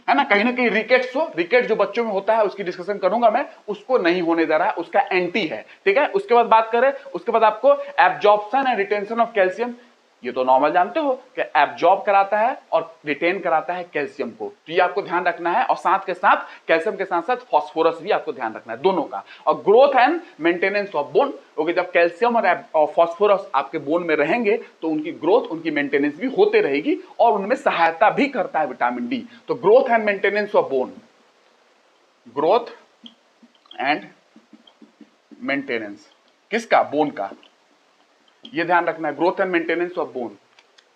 A: है ना कहीं रिकेट्स हो, रिकेट जो बच्चों में होता है उसकी डिस्कशन करूंगा मैं, उसको नहीं होने दे रहा है, उसका एंटी है, ठीक है। उसके बाद बात करें, उसके बाद आपको absorption and retention of calcium, ये तो नॉर्मल जानते हो कि एब्जॉर्ब कराता है और रिटेन कराता है कैल्शियम को, तो ये आपको ध्यान रखना है, और साथ के साथ कैल्शियम के साथ साथ फास्फोरस भी आपको ध्यान रखना है, दोनों का। और growth and maintenance of bone, क्योंकि जब कैल्शियम और फास्फोरस आपके बोन में रहेंगे तो उनकी ग्रोथ, उनकी मेंटेनेंस भी होते रहेगी, और उनमें सहायता भी करता है विटामिन डी। तो growth and maintenance of bone, growth and maintenance किसका, बोन का, ये ध्यान रखना है, growth and maintenance of bone,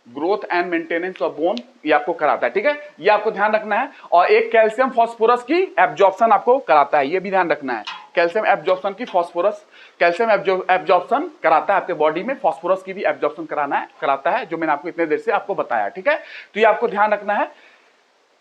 A: growth and maintenance of bone ये आपको कराता है, ठीक है, ये आपको ध्यान रखना है। और एक कैल्शियम फास्फोरस की एब्जॉर्प्शन आपको कराता है, ये भी ध्यान रखना है, कैल्शियम एब्जॉर्प्शन की फास्फोरस, कैल्शियम एब्जॉर्प्शन कराता है आपके बॉडी में, फास्फोरस की भी एब्जॉर्प्शन कराता है, जो मैंने आपको इतने देर से आपको बताया, ठीक है। तो ये आपको ध्यान रखना है।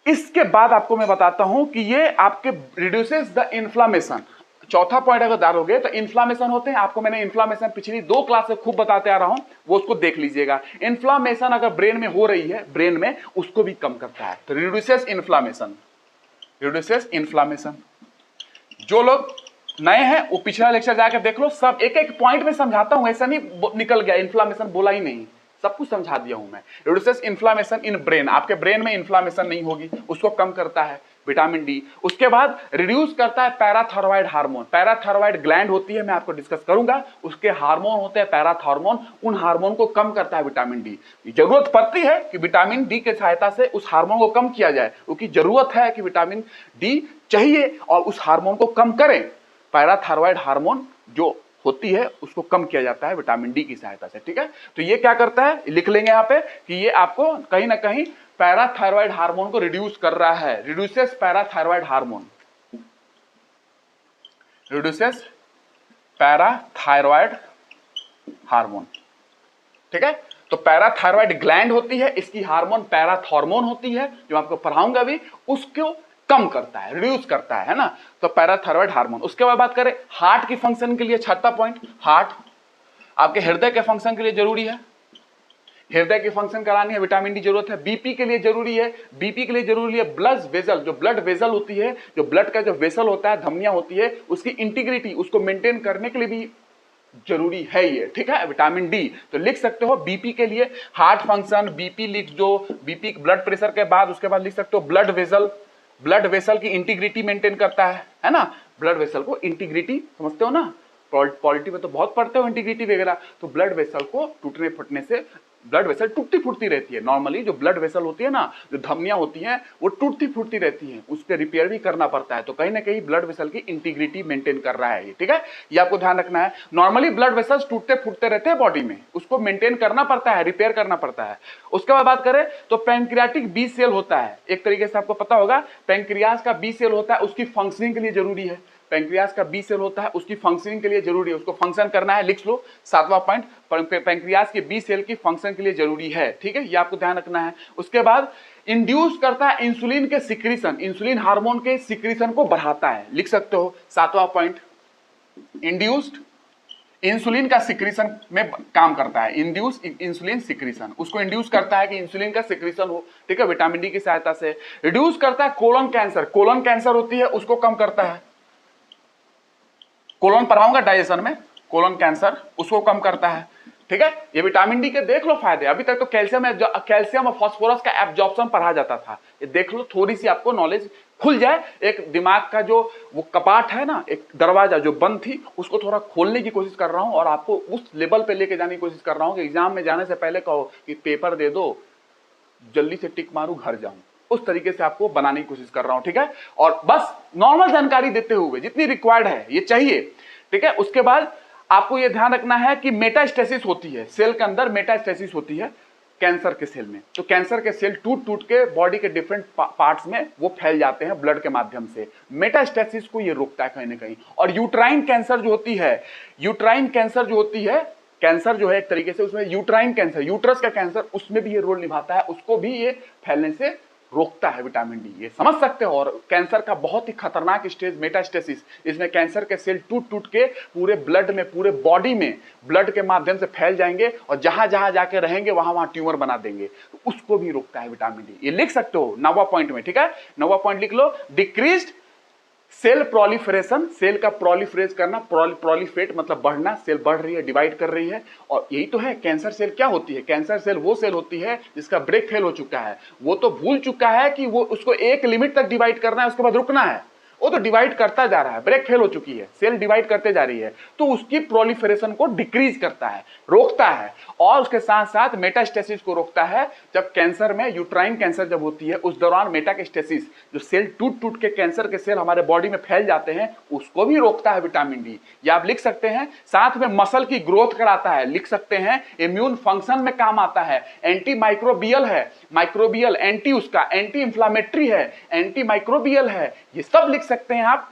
A: इसके बाद आपको मैं बताता हूं कि ये आपके रिड्यूसेस द इन्फ्लामेशन, चौथा पॉइंट अगर डालोगे तो इन्फ्लामेशन होते हैं, आपको मैंने इन्फ्लामेशन पिछली 2 क्लास से खूब बताते आ रहा हूं, वो उसको देख लीजिएगा। इन्फ्लामेशन अगर ब्रेन में हो रही है, ब्रेन में, उसको भी कम करता है, तो रिड्यूसेस इन्फ्लामेशन, रिड्यूसेस इन्फ्लामेशन। जो लोग नए हैं वो पिछला लेक्चर जाकर देख लो, सब एक एक पॉइंट में समझाता हूं, ऐसा नहीं निकल गया इन्फ्लामेशन बोला ही नहीं, सब कुछ समझा दिया हूं मैं। रिड्यूसेस इन्फ्लामेशन इन ब्रेन, आपके ब्रेन में इन्फ्लामेशन नहीं होगी, उसको कम करता है विटामिन डी। उसके बाद रिड्यूस करता है पैराथायरॉइड हार्मोन, पैराथायरॉइड ग्लैंड होती है, मैं आपको डिस्कस करूंगा, उसके हार्मोन होते हैं पैराथायरमोन, उन हार्मोन को कम करता है विटामिन डी। जरूरत पड़ती है कि विटामिन डी के सहायता से उस हार्मोन को कम किया जाए, क्योंकि जरूरत है कि विटामिन डी चाहिए और उस हार्मोन को कम करें। पैराथायरॉइड हार्मोन जो होती है उसको कम किया जाता है विटामिन डी की सहायता से, ठीक है। तो ये क्या करता है, लिख लेंगे यहाँ पे कि ये आपको कहीं ना कहीं पैराथायरॉइड हार्मोन को रिड्यूस कर रहा है, reduces parathyroid hormone, reduces parathyroid hormone, ठीक है। तो पैराथायरॉइड ग्लैंड होती है, इसकी हार्मोन पैराथॉर्मोन होती है, जो आपको पढ़ाऊंगा भी, उसको कम करता है, रिड्यूस करता है ना, तो पैराथायरॉइड हार्मोन। उसके बाद बात करें हार्ट की फंक्शन के लिए, छठा पॉइंट, हार्ट आपके हृदय के फंक्शन के लिए जरूरी है, हृदय की फंक्शन करानी है, विटामिन डी जरूरत है। बीपी के लिए जरूरी है, बीपी के लिए जरूरी है ब्लड वेसल, जो ब्लड वेसल होती है, जो ब्लड का जो वेसल होता है, धमनियां होती है, उसकी इंटीग्रिटी, उसको मेंटेन करने के लिए भी जरूरी है ये, ठीक है, विटामिन डी। तो लिख सकते हो बीपी के लिए हार्ट फंक्शन, बीपी लिख जो बीपी ब्लड प्रेशर के बाद, उसके बाद लिख सकते हो ब्लड वेसल, ब्लड वेसल की इंटीग्रिटी मेंटेन करता है ना, ब्लड वेसल को इंटीग्रिटी समझते हो ना, पॉलिटी में तो बहुत पढ़ते हो इंटीग्रिटी वगैरह, तो ब्लड वेसल को टूटने फटने से ब्लड वेसल टूटती फूटती रहती है। नॉर्मली जो ब्लड वेसल होती है ना, जो धमनियां होती हैं वो टूटती फूटती रहती हैं, उस पर रिपेयर भी करना पड़ता है। तो कहीं ना कहीं ब्लड वेसल की इंटीग्रिटी मेंटेन कर रहा है ये, ठीक है, ये आपको ध्यान रखना है। नॉर्मली ब्लड वेसल्स टूटते फूटते रहते हैं बॉडी में, उसको मेंटेन करना पड़ता है, रिपेयर करना पड़ता है। उसके बाद बात करें तो पैंक्रियाटिक बी सेल होता है, एक तरीके से आपको पता होगा पैंक्रियाज का बी सेल होता है, उसकी फंक्शनिंग के लिए जरूरी है। पैंक्रियाज का बी सेल होता है, उसकी फंक्शनिंग के लिए जरूरी है, उसको फंक्शन करना है, लिख लो 7वां पॉइंट, पैंक्रियाज के बी सेल की फंक्शन के लिए जरूरी है, ठीक है, ये आपको ध्यान रखना है। उसके बाद इंड्यूस करता है इंसुलिन के सिक्रीशन, इंसुलिन हार्मोन के सिक्रीशन को बढ़ाता है, लिख सकते हो 7वां पॉइंट, इंड्यूस्ड इंसुलिन का सिक्रीशन में काम करता है, इंड्यूस इंसुलिन सिक्रीशन, उसको इंड्यूस करता है कि इंसुलिन का सिक्रीशन हो, ठीक है, विटामिन डी की सहायता से। रिड्यूस करता है कोलन कैंसर, कोलन कैंसर होती है उसको कम करता है, कोलन पढ़ाऊंगा डाइजेशन में, कोलन कैंसर उसको कम करता है, ठीक है। ये विटामिन डी के देख लो फायदे, अभी तक तो कैल्शियम और फास्फोरस का एब्जॉर्प्शन पढ़ा जाता था, ये देख लो, थोड़ी सी आपको नॉलेज खुल जाए, एक दिमाग का जो वो कपाट है ना, एक दरवाजा जो बंद थी उसको थोड़ा खोलने की कोशिश कर रहा हूं और आपको उस लेवल पे लेके जाने की कोशिश कर रहा हूं कि एग्जाम में जाने से पहले कहो कि पेपर दे दो, जल्दी से टिक मारू घर जाऊं, उस तरीके से आपको बनाने की कोशिश कर रहा हूं, ठीक है। और बस नॉर्मल जानकारी देते हुए जितनी रिक्वायर्ड है ये चाहिए, ठीक है। उसके बाद आपको ये ध्यान रखना है कि मेटास्टेसिस होती है सेल के अंदर, मेटास्टेसिस होती है कैंसर के सेल में, तो कैंसर के सेल टूट टूट के बॉडी के डिफरेंट पार्ट्स में वो फैल जाते हैं ब्लड के माध्यम से, मेटास्टेसिस को ये रोकता है कहीं ना कहीं। और यूट्राइन कैंसर जो होती है, यूट्राइन कैंसर जो होती है, कैंसर जो है एक तरीके से उसमें यूट्राइन कैंसर, यूट्रस का कैंसर, उसमें भी ये रोल निभाता है, उसको भी ये फैलने से रोकता है विटामिन डी, ये समझ सकते हो। और कैंसर का बहुत ही खतरनाक स्टेज मेटास्टेसिस, इसमें कैंसर के सेल टूट टूट के पूरे ब्लड में, पूरे बॉडी में ब्लड के माध्यम से फैल जाएंगे और जहां जहां जाके रहेंगे वहां वहां ट्यूमर बना देंगे, तो उसको भी रोकता है विटामिन डी, ये लिख सकते हो 9वां पॉइंट में, ठीक है। 9वां पॉइंट लिख लो, डिक्रीज्ड सेल प्रोलिफरेशन, सेल का प्रोलिफरेट करना, प्रोलिफरेट मतलब बढ़ना, सेल बढ़ रही है, डिवाइड कर रही है, और यही तो है कैंसर सेल क्या होती है, कैंसर सेल वो सेल होती है जिसका ब्रेक फेल हो चुका है, वो तो भूल चुका है कि वो उसको एक लिमिट तक डिवाइड करना है, उसके बाद रुकना है, वो तो डिवाइड करता जा रहा है, ब्रेक फेल हो चुकी है, सेल डिवाइड करते जा रही है, तो उसकी प्रोलिफरेशन को डिक्रीज करता है, रोकता है, और उसके साथ साथ मेटास्टेसिस को रोकता है। जब कैंसर में, यूट्राइन कैंसर जब होती है उस दौरान मेटास्टेसिस, जो सेल टूट टूट के कैंसर के सेल हमारे बॉडी में फैल जाते हैं, उसको भी रोकता है विटामिन डी, ये आप लिख सकते हैं। साथ में मसल की ग्रोथ कराता है, लिख सकते हैं, इम्यून फंक्शन में काम आता है, एंटी माइक्रोबियल है, माइक्रोबियल एंटी, उसका एंटी इंफ्लामेटरी है, एंटी माइक्रोबियल है, ये सब लिख सकते हैं आप।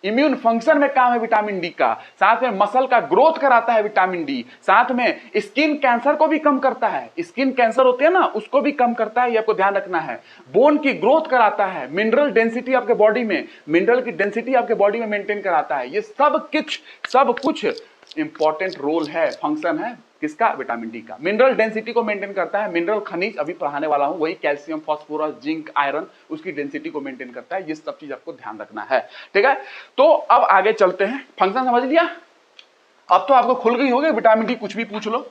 A: इम्यून फंक्शन में काम है विटामिन डी का, साथ में मसल का ग्रोथ कराता है विटामिन डी, साथ में स्किन कैंसर को भी कम करता है, स्किन कैंसर होते हैं ना उसको भी कम करता है, ये आपको ध्यान रखना है। बोन की ग्रोथ कराता है, मिनरल डेंसिटी आपके बॉडी में, मिनरल की डेंसिटी आपके बॉडी में मेंटेन कराता है, ये सब कुछ इंपॉर्टेंट रोल है, फंक्शन है किसका, विटामिन डी का। मिनरल डेंसिटी को मेंटेन करता है, मिनरल खनिज अभी पढ़ाने वाला हूं, वही कैल्शियम, फास्फोरस, जिंक, आयरन, उसकी डेंसिटी को मेंटेन करता है, ये सब चीज आपको ध्यान रखना है, ठीक है। तो अब आगे चलते हैं, फंक्शन समझ लिया, अब तो आपको खुल गई होगी, विटामिन डी कुछ भी पूछ लो,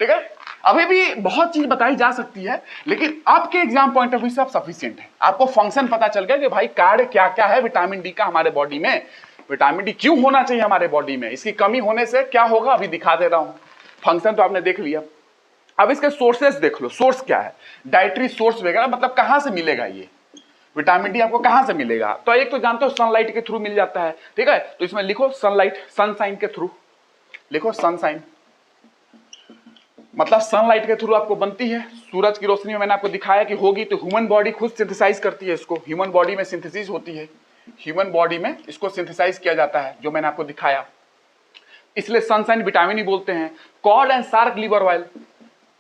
A: ठीक है। अभी भी बहुत चीज बताई जा सकती है, लेकिन आपके एग्जाम पॉइंट ऑफ व्यू से आप सफिशिएंट है, आपको फंक्शन पता चल गया कि भाई कार्य क्या क्या है विटामिन डी का हमारे बॉडी में, विटामिन डी क्यों होना चाहिए हमारे बॉडी में, इसकी कमी होने से क्या होगा अभी दिखा दे रहा हूं। फंक्शन तो आपने देख लिया, अब इसके सोर्सेस देख लो, सोर्स क्या है, डाइटरी सोर्स वगैरह, मतलब कहां से मिलेगा ये विटामिन डी, आपको कहां से मिलेगा। तो एक तो जानते हो सनलाइट के थ्रू मिल जाता है, ठीक है, तो इसमें लिखो सनलाइट, सनसाइन के थ्रू लिखो, सनसाइन मतलब सनलाइट के थ्रू आपको बनती है, सूरज की रोशनी में मैंने आपको दिखाया कि होगी, तो ह्यूमन बॉडी खुद सिंथेसाइज करती है इसको, ह्यूमन बॉडी में सिंथेसिस होती है, ह्यूमन बॉडी में इसको सिंथेसाइज किया जाता है, जो मैंने आपको दिखाया, इसलिए सनसाइन विटामिन ई बोलते हैं। Cod and shark liver oil,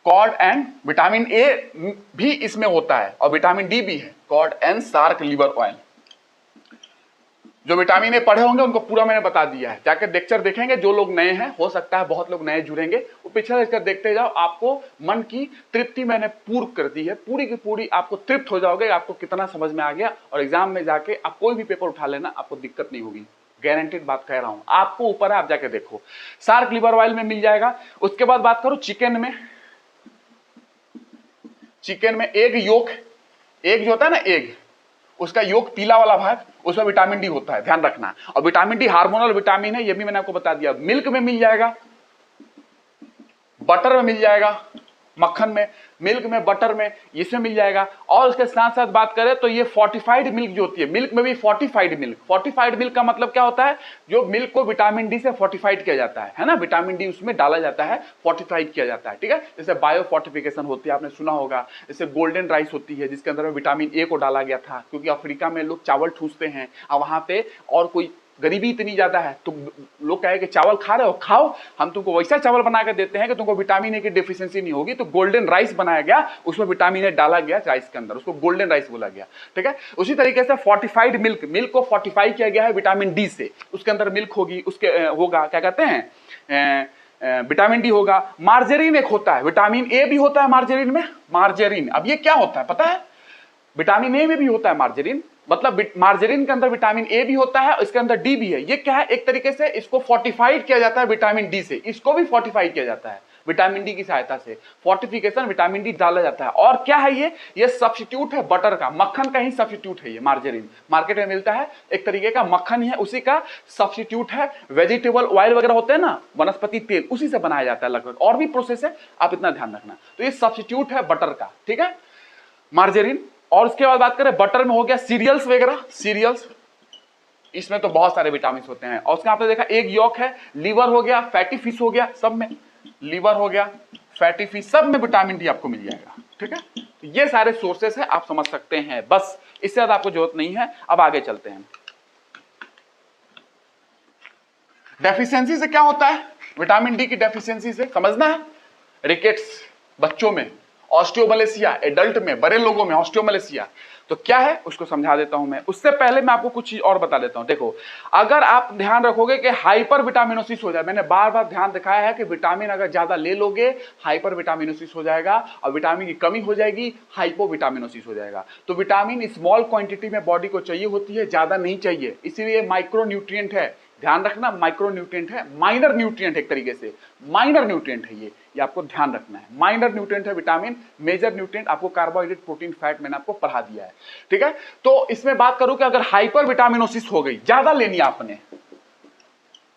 A: cod and vitamin A भी इसमें होता है और विटामिन डी भी है, cod and shark liver oil. जो विटामिन ए पढ़े होंगे उनको पूरा मैंने बता दिया है, जाकर लेक्चर देखेंगे, जो लोग नए हैं, हो सकता है बहुत लोग नए जुड़ेंगे, वो पिछला लेक्चर देखते जाओ, आपको मन की तृप्ति मैंने पूर्ण कर दी है, पूरी की पूरी आपको तृप्त हो जाओगे, आपको कितना समझ में आ गया, और एग्जाम में जाके आप कोई भी पेपर उठा लेना, आपको दिक्कत नहीं होगी, गारंटीड बात कह रहा हूं, आपको ऊपर है, आप जाके देखो, शार्क लिवर ऑयल में मिल जाएगा। उसके बाद बात करो चिकन में, चिकन में एग योक, एग जो होता है ना एग, उसका योक पीला वाला भाग, उसमें विटामिन डी होता है, ध्यान रखना, और विटामिन डी हार्मोनल विटामिन है, ये भी मैंने आपको बता दिया। मिल्क में मिल जाएगा, बटर में मिल जाएगा, मक्खन में, मिल्क में, बटर में, इसमें मिल जाएगा। और उसके साथ साथ बात करें तो ये फोर्टिफाइड मिल्क जो होती है, मिल्क में भी फोर्टिफाइड मिल्क का मतलब क्या होता है, जो मिल्क को विटामिन डी से फोर्टिफाइड किया जाता है ना, विटामिन डी उसमें डाला जाता है, फोर्टिफाइड किया जाता है, ठीक है। जैसे बायो फोर्टिफिकेशन होती है, आपने सुना होगा। जैसे गोल्डन राइस होती है जिसके अंदर विटामिन ए को डाला गया था, क्योंकि अफ्रीका में लोग चावल ठूसते हैं और वहां पे और कोई गरीबी इतनी ज्यादा है, तो लोग कहे कि चावल खा रहे हो, खाओ, हम तुमको वैसा चावल बना के देते हैं कि तुमको विटामिन ए की डेफिशिएंसी नहीं होगी। तो गोल्डन राइस बनाया गया, उसमें विटामिन ए डाला गया राइस के अंदर, उसको गोल्डन राइस बोला गया, ठीक है। उसी तरीके से फोर्टिफाइड मिल्क को फोर्टिफाई किया गया है विटामिन डी से, उसके अंदर मिल्क होगी, उसके होगा क्या कहते हैं, विटामिन डी होगा। मार्जरीन एक होता है, विटामिन ए भी होता है मार्जरीन में। मार्जरीन, अब ये क्या होता है पता है, विटामिन ए में भी होता है मार्जरीन, मतलब मार्जरीन के अंदर विटामिन ए भी होता है, इसके अंदर डी भी है। ये क्या है, एक तरीके से इसको फोर्टिफाइड किया जाता है विटामिन डी से, इसको भी फोर्टिफाइड किया जाता है विटामिन डी की सहायता से। फोर्टिफिकेशन विटामिन डी डाला जाता है। और क्या है ये सब्स्टिट्यूट है बटर का, मक्खन का ही सब्स्टिट्यूट है ये मार्जरीन। मार्केट में मिलता है, एक तरीके का मक्खन ही है, उसी का सब्स्टिट्यूट है। वेजिटेबल ऑयल वगैरह होते हैं ना, वनस्पति तेल, उसी से बनाया जाता है लगभग, और भी प्रोसेस है, आप इतना ध्यान रखना। तो ये सब्स्टिट्यूट है बटर का, ठीक है, मार्जरीन। और उसके बाद बात करें बटर में हो गया सीरियल्स वगैरह, सीरियल्स, इसमें तो बहुत सारे विटामिन होते हैं। और उसके आपने देखा एग यॉक है, लीवर हो गया, फैटी फिश हो गया, सब में लीवर हो गया, फैटी फिश, सब में विटामिन डी आपको मिल जाएगा, ठीक है। तो ये सारे सोर्सेस है, आप समझ सकते हैं, बस इससे ज्यादा आपको जरूरत नहीं है। अब आगे चलते हैं। डेफिशिएंसी से क्या होता है, विटामिन डी की डेफिशिएंसी से समझना है। रिकेट्स बच्चों में, ऑस्टियोमलेशिया एडल्ट में, बड़े लोगों में ऑस्टियोमलेशिया, तो क्या है उसको समझा देता हूं मैं। उससे पहले मैं आपको कुछ चीज और बता देता हूं। देखो, अगर आप ध्यान रखोगे कि हाइपर विटामिनोसिस हो जाए, मैंने बार बार ध्यान दिखाया है कि विटामिन अगर ज्यादा ले लोगे हाइपर विटामिनोसिस हो जाएगा, और विटामिन की कमी हो जाएगी हाइपो विटामिनोसिस हो जाएगा। तो विटामिन स्मॉल क्वांटिटी में बॉडी को चाहिए होती है, ज्यादा नहीं चाहिए, इसीलिए माइक्रो न्यूट्रिएंट है, ध्यान रखना, माइक्रो न्यूट्रिएंट है, माइनर न्यूट्रिएंट एक तरीके से, माइनर न्यूट्रिएंट है ये आपको ध्यान रखना है। माइनर न्यूट्रिएंट है विटामिन, मेजर न्यूट्रिएंट आपको कार्बोहाइड्रेट, प्रोटीन, फैट मैंने आपको पढ़ा दिया है, ठीक है। तो इसमें बात करूं कि अगर हाइपर विटामिनोसिस हो गई, ज्यादा लेनी आपने,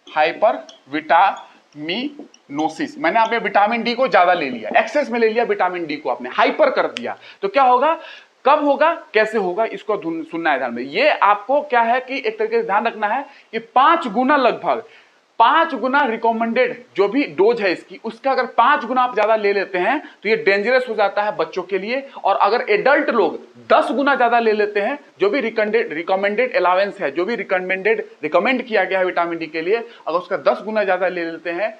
A: हाइपर विटामिनोसिस, मैंने आपने विटामिन डी को ज्यादा ले लिया, एक्सेस में ले लिया विटामिन डी को, आपने हाइपर कर दिया, तो क्या होगा, कब होगा, कैसे होगा, इसको सुनना है ध्यान में। ये आपको क्या है कि एक तरीके से ध्यान रखना है कि 5 गुना, लगभग 5 गुना रिकमेंडेड जो भी डोज है इसकी, उसका अगर 5 गुना आप ज्यादा ले लेते हैं तो ये डेंजरस हो जाता है बच्चों के लिए। और अगर एडल्ट लोग 10 गुना ज्यादा ले लेते हैं, जो भी रिकमेंडेड अलावेंस है, जो भी रिकमेंड किया गया है विटामिन डी के लिए, अगर उसका 10 गुना ज्यादा ले लेते हैं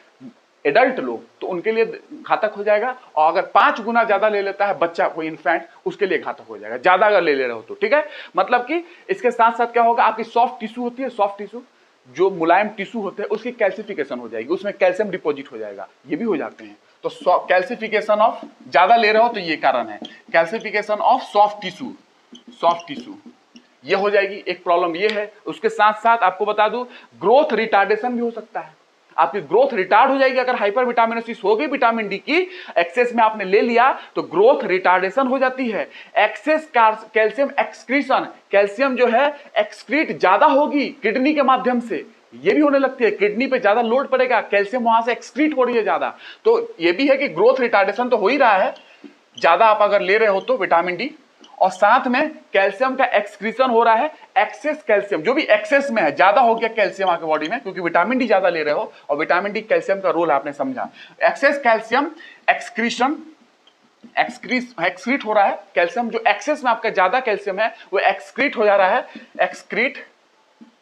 A: एडल्ट लोग, तो उनके लिए घातक हो जाएगा। और अगर 5 गुना ज्यादा ले लेता है बच्चा, कोई इन्फेंट, उसके लिए घातक हो जाएगा, ज्यादा अगर ले रहे हो तो, ठीक है। मतलब कि इसके साथ साथ क्या होगा, आपकी सॉफ्ट टिश्यू होती है, सॉफ्ट टिश्यू, जो मुलायम टिश्यू होते हैं, उसकी कैल्सिफिकेशन हो जाएगी, उसमें कैल्शियम डिपॉजिट हो जाएगा, ये भी हो जाते हैं। तो कैल्सिफिकेशन ऑफ, ज्यादा ले रहे हो तो ये कारण है, calcification of soft tissue, soft tissue ये हो जाएगी, एक प्रॉब्लम ये है। उसके साथ साथ आपको बता दूं, ग्रोथ रिटार्डेशन भी हो सकता है, आपकी ग्रोथ रिटार्ड हो जाएगी। अगर हाइपर विटामिनोसिस हो गई विटामिन डी की, एक्सेस में आपने ले लिया तो ग्रोथ रिटार्डेशन हो जाती है। एक्सेस कैल्शियम एक्सक्रीशन, कैल्शियम जो है एक्सक्रीट ज्यादा होगी किडनी के माध्यम से, ये भी होने लगती है, किडनी पे ज्यादा लोड पड़ेगा, कैल्शियम वहां से एक्सक्रीट हो रही है ज्यादा, तो ये भी है कि ग्रोथ रिटार्डेशन तो हो ही रहा है, ज्यादा आप अगर ले रहे हो तो विटामिन डी, और साथ में कैल्शियम का एक्सक्रीशन हो रहा है। एक्सेस कैल्शियम, जो भी एक्सेस में है, ज्यादा हो गया कैल्शियम आपके बॉडी में, क्योंकि विटामिन डी ज्यादा ले रहे हो, और विटामिन डी कैल्शियम का रोल आपने समझा। एक्सेस कैल्शियम एक्सक्रीशन, एक्सक्रीट हो रहा है कैल्शियम, जो एक्सेस में आपका ज्यादा कैल्शियम है वो एक्सक्रीट हो जा रहा है, एक्सक्रीट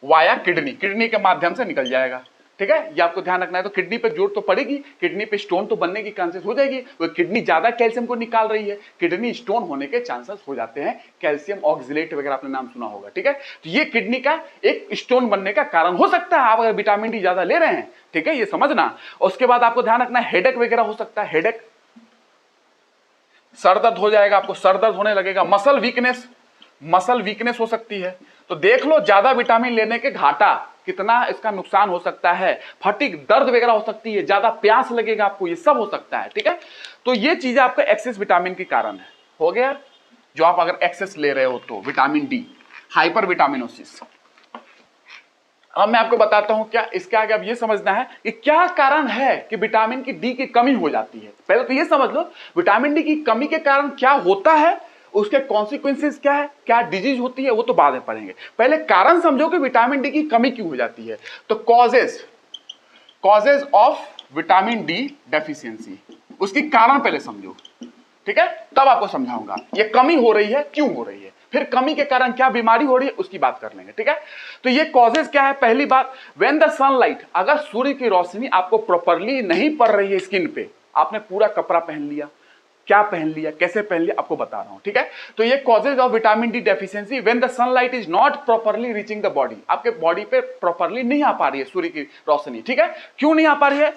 A: वाया किडनी, किडनी के माध्यम से निकल जाएगा, ठीक है। ये आपको ध्यान रखना है। तो किडनी पे जोर तो पड़ेगी, किडनी पे स्टोन तो बनने की चांसेस हो जाएगी, वो किडनी ज्यादा कैल्शियम को निकाल रही है, किडनी स्टोन होने के चांसेस हो जाते हैं, कैल्शियम ऑक्सलेट वगैरह आपने नाम सुना होगा, ठीक है। तो ये किडनी का एक स्टोन बनने का कारण हो सकता है, आप अगर विटामिन डी ज्यादा ले रहे हैं, ठीक है, ये समझना। उसके बाद आपको ध्यान रखना है, हेडेक वगैरह हो सकता है, हेडेक, सर दर्द हो जाएगा, आपको सर दर्द होने लगेगा, मसल वीकनेस हो सकती है। तो देख लो ज्यादा विटामिन लेने के घाटा कितना इसका नुकसान हो सकता है, फटीग, दर्द वगैरह हो सकती है, ज्यादा प्यास लगेगा आपको, ये सब हो सकता है, ठीक है। तो ये चीजें आपका एक्सेस विटामिन के कारण है, हो गया, जो आप अगर एक्सेस ले रहे हो तो विटामिन डी, हाइपर विटामिनोसिस। अब मैं आपको बताता हूं क्या इसके आगे अब ये समझना है कि क्या कारण है कि विटामिन की डी की कमी हो जाती है। पहले तो ये समझ लो विटामिन डी की कमी के कारण क्या होता है, उसके कॉन्सिक्वेंसेस क्या है, क्या डिजीज होती है, वो तो बाद में पढ़ेंगे। पहले कारण समझो कि विटामिन डी की कमी क्यों हो जाती है। तो causes of vitamin D deficiency, उसकी कारण पहले समझो, ठीक है, तब आपको समझाऊंगा ये कमी हो रही है क्यों हो रही है, फिर कमी के कारण क्या बीमारी हो रही है उसकी बात कर लेंगे, ठीक है। तो ये कॉजेज क्या है, पहली बात, व्हेन द सनलाइट, अगर सूर्य की रोशनी आपको प्रॉपरली नहीं पड़ रही है स्किन पे, आपने पूरा कपड़ा पहन लिया, क्या पहन लिया, कैसे पहन लिया, आपको बता रहा हूं, ठीक है। तो ये causes of vitamin D deficiency when the sunlight is not properly reaching the body, आपके बॉडी पे प्रॉपरली नहीं आ पा रही है सूर्य की रोशनी, ठीक है। क्यों नहीं आ पा रही है,